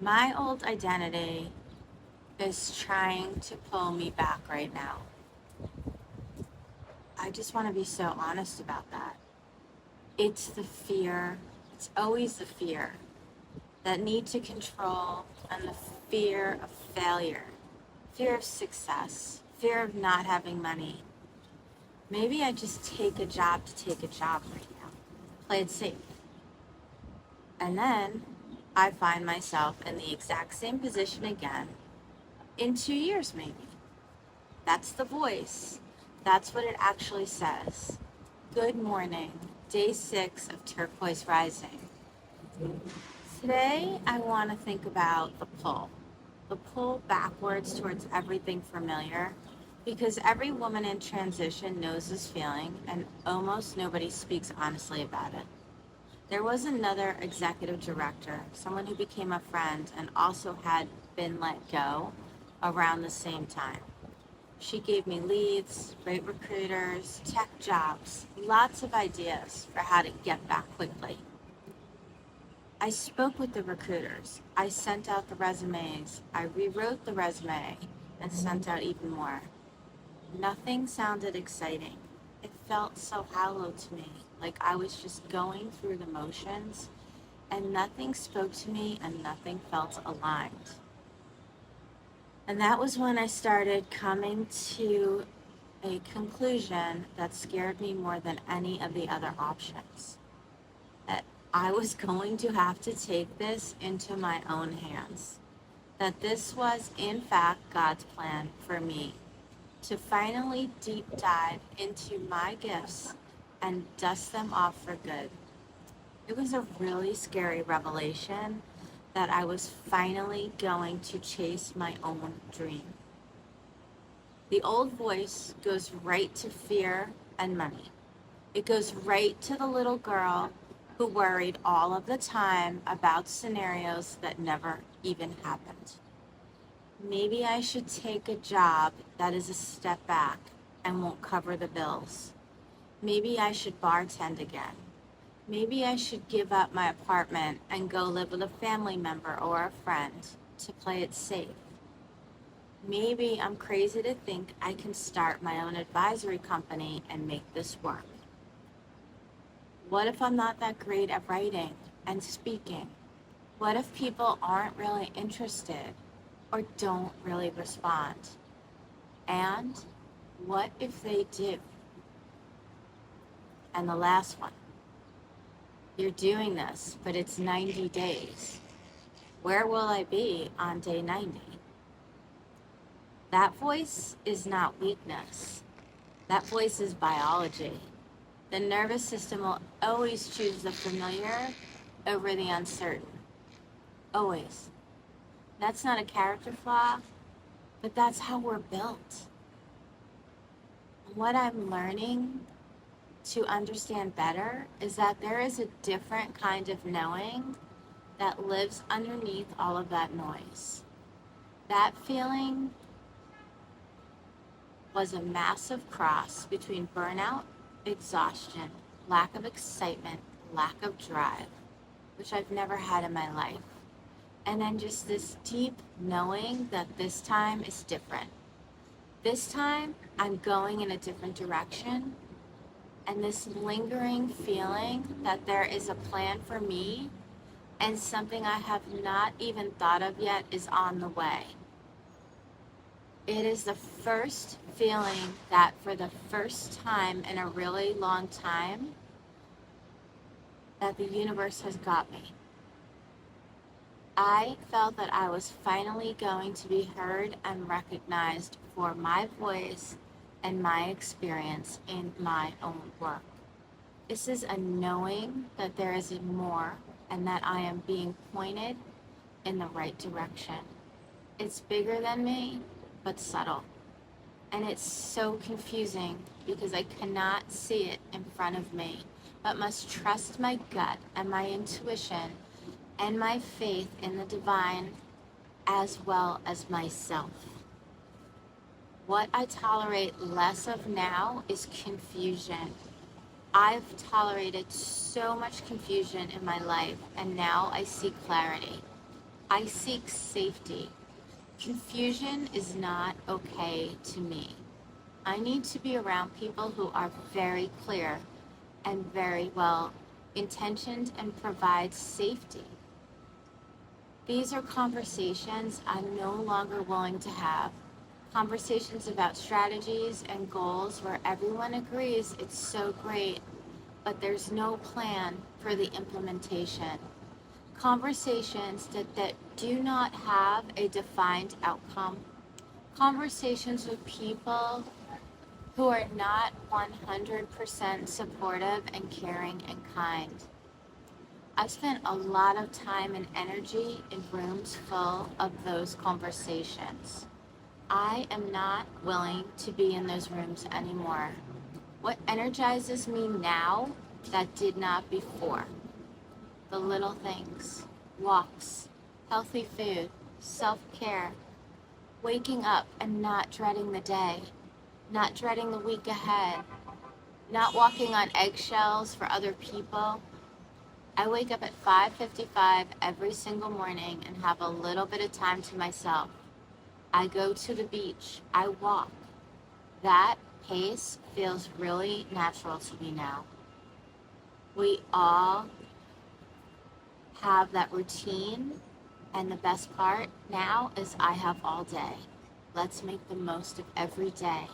My old identity is trying to pull me back right now. I just want to be so honest about that. It's the fear, it's always the fear, that need to control, and the fear of failure, fear of success, fear of not having money. Maybe I just take a job to take a job right now, play it safe. And then I find myself in the exact same position again in 2 years, maybe. That's the voice. That's what it actually says. Good morning, day 6 of Turquoise Rising. Today, I want to think about the pull backwards towards everything familiar, because every woman in transition knows this feeling and almost nobody speaks honestly about it. There was another executive director, someone who became a friend and also had been let go around the same time. She gave me leads, great recruiters, tech jobs, lots of ideas for how to get back quickly. I spoke with the recruiters. I sent out the resumes. I rewrote the resume and sent out even more. Nothing sounded exciting. It felt so hollow to me, like I was just going through the motions, and nothing spoke to me and nothing felt aligned. And that was when I started coming to a conclusion that scared me more than any of the other options. That I was going to have to take this into my own hands. That this was, in fact, God's plan for me to finally deep dive into my gifts and dust them off for good. It was a really scary revelation that I was finally going to chase my own dream. The old voice goes right to fear and money. It goes right to the little girl who worried all of the time about scenarios that never even happened. Maybe I should take a job that is a step back and won't cover the bills. Maybe I should bartend again. Maybe I should give up my apartment and go live with a family member or a friend to play it safe. Maybe I'm crazy to think I can start my own advisory company and make this work. What if I'm not that great at writing and speaking? What if people aren't really interested or don't really respond? And what if they do? And the last one, you're doing this, but it's 90 days. Where will I be on day 90? That voice is not weakness. That voice is biology. The nervous system will always choose the familiar over the uncertain. Always. That's not a character flaw, but that's how we're built. What I'm learning to understand better is that there is a different kind of knowing that lives underneath all of that noise. That feeling was a massive cross between burnout, exhaustion, lack of excitement, lack of drive, which I've never had in my life. And then just this deep knowing that this time is different. This time I'm going in a different direction. And this lingering feeling that there is a plan for me and something I have not even thought of yet is on the way. It is the first feeling that for the first time in a really long time that the universe has got me. I felt that I was finally going to be heard and recognized for my voice and my experience in my own work. This is a knowing that there is more and that I am being pointed in the right direction. It's bigger than me, but subtle. And it's so confusing because I cannot see it in front of me, but must trust my gut and my intuition and my faith in the divine as well as myself. What I tolerate less of now is confusion. I've tolerated so much confusion in my life, and now I see clarity. I seek safety. Confusion is not okay to me. I need to be around people who are very clear and very well intentioned and provide safety. These are conversations I'm no longer willing to have. Conversations about strategies and goals where everyone agrees it's so great, but there's no plan for the implementation. Conversations that do not have a defined outcome. Conversations with people who are not 100% supportive and caring and kind. I've spent a lot of time and energy in rooms full of those conversations. I am not willing to be in those rooms anymore. What energizes me now that did not before? The little things, walks, healthy food, self-care, waking up and not dreading the day, not dreading the week ahead, not walking on eggshells for other people. I wake up at 5:55 every single morning and have a little bit of time to myself. I go to the beach, I walk. That pace feels really natural to me now. We all have that routine, and the best part now is I have all day. Let's make the most of every day.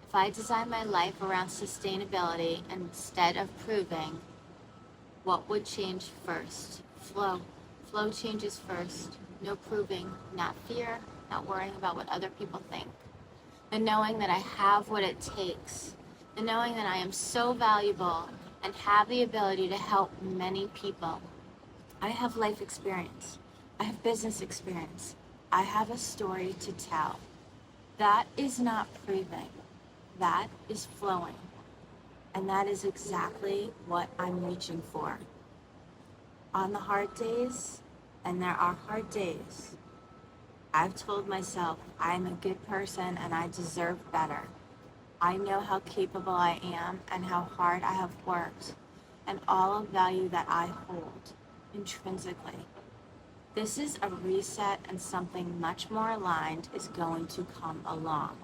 If I design my life around sustainability instead of proving, what would change first? Flow. Flow changes first. No proving, not fear, not worrying about what other people think. The knowing that I have what it takes. The knowing that I am so valuable and have the ability to help many people. I have life experience. I have business experience. I have a story to tell. That is not proving. That is flowing. And that is exactly what I'm reaching for. On the hard days, and there are hard days, I've told myself I'm a good person and I deserve better. I know how capable I am and how hard I have worked and all of value that I hold intrinsically. This is a reset, and something much more aligned is going to come along.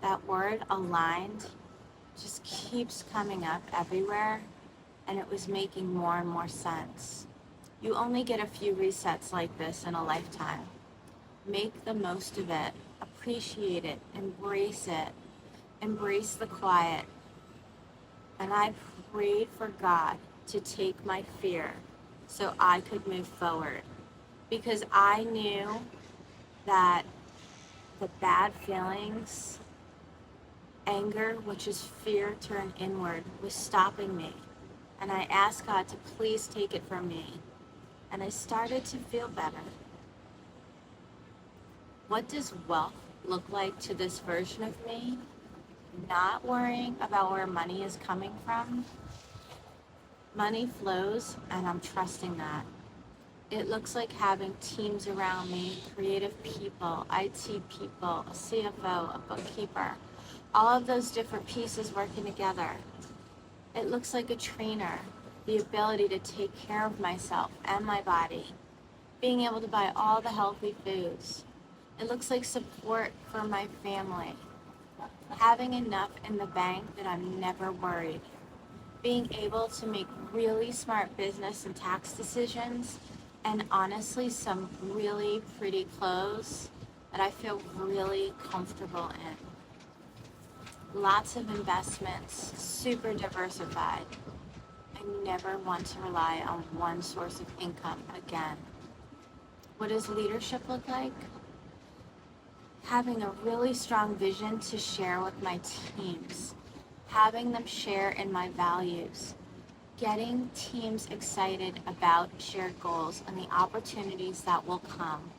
That word aligned just keeps coming up everywhere, and it was making more and more sense. You only get a few resets like this in a lifetime. Make the most of it, appreciate it, embrace the quiet. And I prayed for God to take my fear so I could move forward, because I knew that the bad feelings, anger, which is fear turned inward, was stopping me. And I asked God to please take it from me. And I started to feel better. What does wealth look like to this version of me? Not worrying about where money is coming from. Money flows, and I'm trusting that. It looks like having teams around me, creative people, IT people, a CFO, a bookkeeper, all of those different pieces working together. It looks like a trainer, the ability to take care of myself and my body, being able to buy all the healthy foods. It looks like support for my family, having enough in the bank that I'm never worried, being able to make really smart business and tax decisions, and honestly some really pretty clothes that I feel really comfortable in. Lots of investments, super diversified. I never want to rely on one source of income again. What does leadership look like? Having a really strong vision to share with my teams, having them share in my values, getting teams excited about shared goals and the opportunities that will come,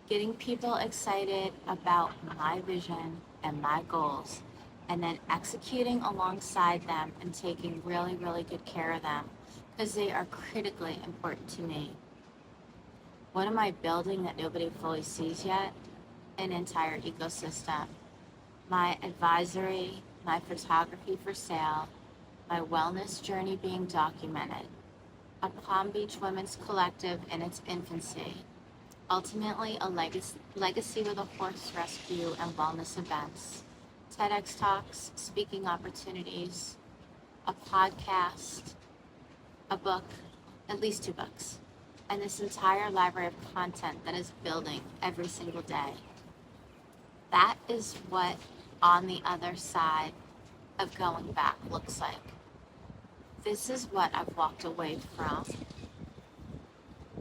getting people excited about my vision and my goals, and then executing alongside them and taking really, really good care of them, because they are critically important to me. What am I building that nobody fully sees yet? An entire ecosystem. My advisory, my photography for sale, my wellness journey being documented. a Palm Beach women's collective in its infancy, ultimately a legacy with a horse rescue and wellness events, TEDx talks, speaking opportunities, a podcast, a book, at least 2 books, and this entire library of content that is building every single day. That is what on the other side of going back looks like. This is what I've walked away from.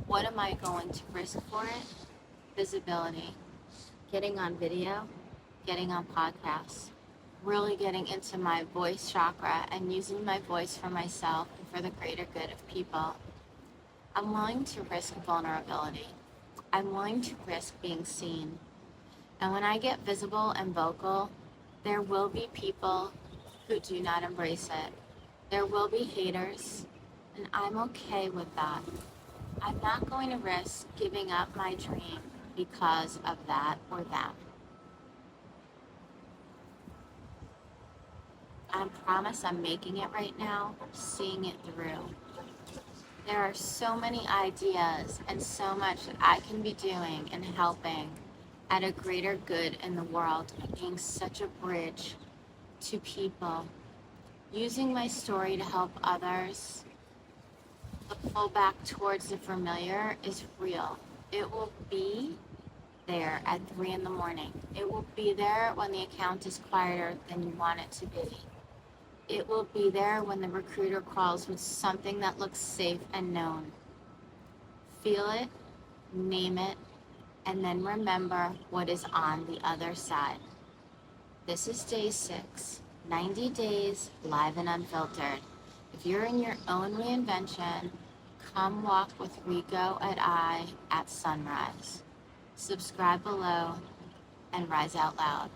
What am I going to risk for it? Visibility, getting on video, getting on podcasts, really getting into my voice chakra and using my voice for myself and for the greater good of people. I'm willing to risk vulnerability. I'm willing to risk being seen. And when I get visible and vocal, there will be people who do not embrace it. There will be haters, and I'm okay with that. I'm not going to risk giving up my dream because of that or them. I promise I'm making it right now, seeing it through. There are so many ideas and so much that I can be doing and helping at a greater good in the world, being such a bridge to people, using my story to help others. The pull back towards the familiar is real. It will be there at 3 a.m. It will be there when the account is quieter than you want it to be. It will be there when the recruiter calls with something that looks safe and known. Feel it, name it, and then remember what is on the other side. This is day 6, 90 days, live and unfiltered. If you're in your own reinvention, come walk with Rico and I at sunrise. Subscribe below and rise out loud.